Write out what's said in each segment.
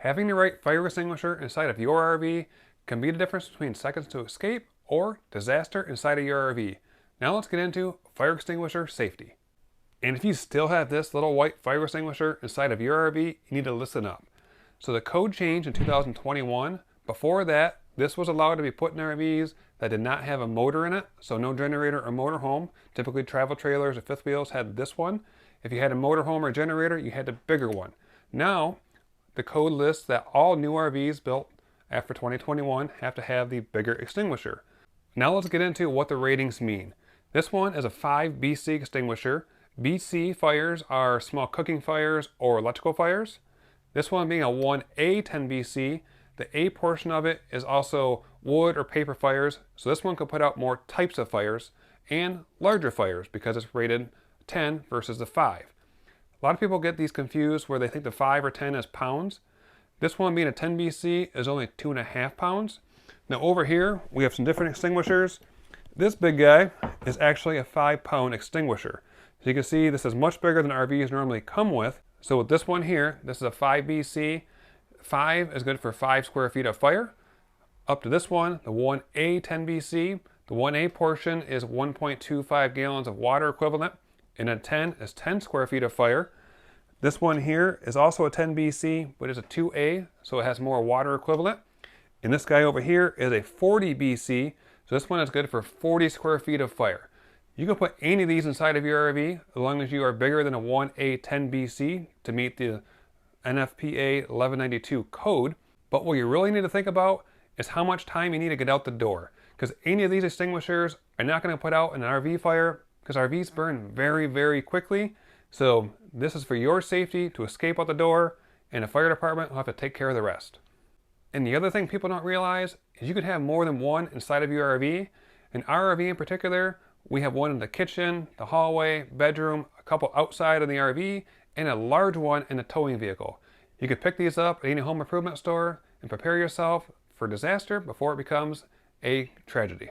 Having the right fire extinguisher inside of your RV can be the difference between seconds to escape or disaster inside of your RV. Now let's get into fire extinguisher safety. And if you still have this little white fire extinguisher inside of your RV, you need to listen up. So the code changed in 2021. Before that, this was allowed to be put in RVs that did not have a motor in it, so no generator or motorhome. Typically travel trailers or fifth wheels had this one. If you had a motorhome or generator, you had the bigger one. Now, the code lists that all new RVs built after 2021 have to have the bigger extinguisher. Now let's get into what the ratings mean. This one is a 5 BC extinguisher. BC fires are small cooking fires or electrical fires. This one being a 1A 10 BC. The A portion of it is also wood or paper fires, so this one could put out more types of fires and larger fires because it's rated 10 versus the 5. A lot of people get these confused where they think the 5 or 10 is pounds. This one being a 10 BC is only 2.5 pounds. Now over here, we have some different extinguishers. This big guy is actually a 5-pound extinguisher. So you can see this is much bigger than RVs normally come with. So with this one here, this is a 5 BC. 5 is good for 5 square feet of fire. Up to this one, the 1A 10 BC. The 1A portion is 1.25 gallons of water equivalent. And a 10 is 10 square feet of fire. This one here is also a 10 BC, but it's a 2A, so it has more water equivalent. And this guy over here is a 40 BC, so this one is good for 40 square feet of fire. You can put any of these inside of your RV as long as you are bigger than a 1A 10 BC to meet the NFPA 1192 code. But what you really need to think about is how much time you need to get out the door. Because any of these extinguishers are not going to put out an RV fire because RVs burn very, very quickly. So this is for your safety to escape out the door, and the fire department will have to take care of the rest. And the other thing people don't realize is you could have more than one inside of your RV. In our RV in particular, we have one in the kitchen, the hallway, bedroom, a couple outside of the RV, and a large one in the towing vehicle. You could pick these up at any home improvement store and prepare yourself for disaster before it becomes a tragedy.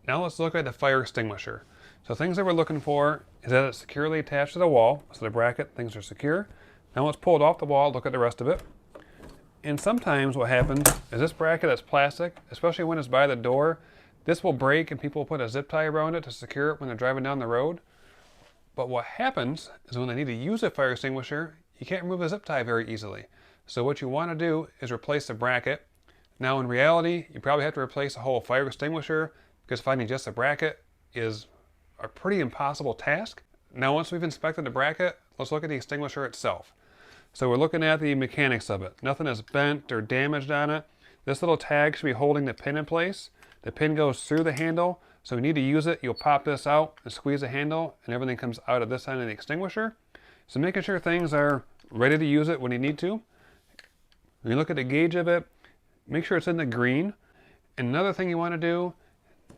Now let's look at the fire extinguisher. So things that we're looking for is that it's securely attached to the wall. So the bracket, things are secure. Now let's pull it off the wall, look at the rest of it. And sometimes what happens is this bracket is plastic, especially when it's by the door. This will break and people put a zip tie around it to secure it when they're driving down the road. But what happens is when they need to use a fire extinguisher, you can't remove the zip tie very easily. So what you want to do is replace the bracket. Now in reality, you probably have to replace the whole fire extinguisher because finding just a bracket is a pretty impossible task. Now once we've inspected the bracket, let's look at the extinguisher itself. So we're looking at the mechanics of it. Nothing is bent or damaged on it. This little tag should be holding the pin in place. The pin goes through the handle, so when you need to use it, you'll pop this out and squeeze the handle and everything comes out of this end of the extinguisher. So making sure things are ready to use it when you need to. When you look at the gauge of it, make sure it's in the green. And another thing you want to do,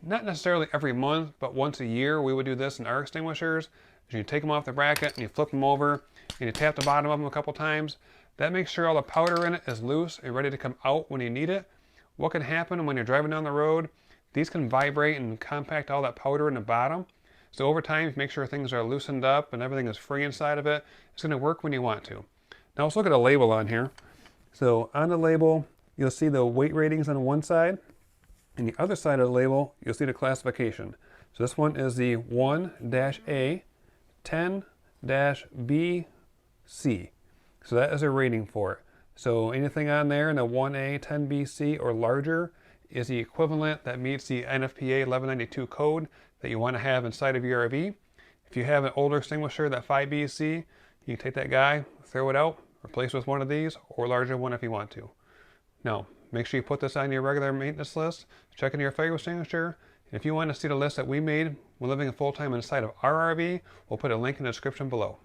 not necessarily every month, but once a year, we would do this in our extinguishers, is you take them off the bracket and you flip them over and you tap the bottom of them a couple times. That makes sure all the powder in it is loose and ready to come out when you need it. What can happen when you're driving down the road, these can vibrate and compact all that powder in the bottom. So over time, if you make sure things are loosened up and everything is free inside of it, it's going to work when you want to. Now let's look at a label on here. So on the label, you'll see the weight ratings on one side. And the other side of the label, you'll see the classification. So this one is the 1-A 10-BC. So that is a rating for it. So anything on there in the 1A 10 BC or larger is the equivalent that meets the NFPA 1192 code that you want to have inside of your RV. If you have an older extinguisher, that 5 BC, you can take that guy, throw it out, replace it with one of these or a larger one if you want to. Now, make sure you put this on your regular maintenance list. Check into your fire extinguisher. If you want to see the list that we made when living full-time inside of our RV, we'll put a link in the description below.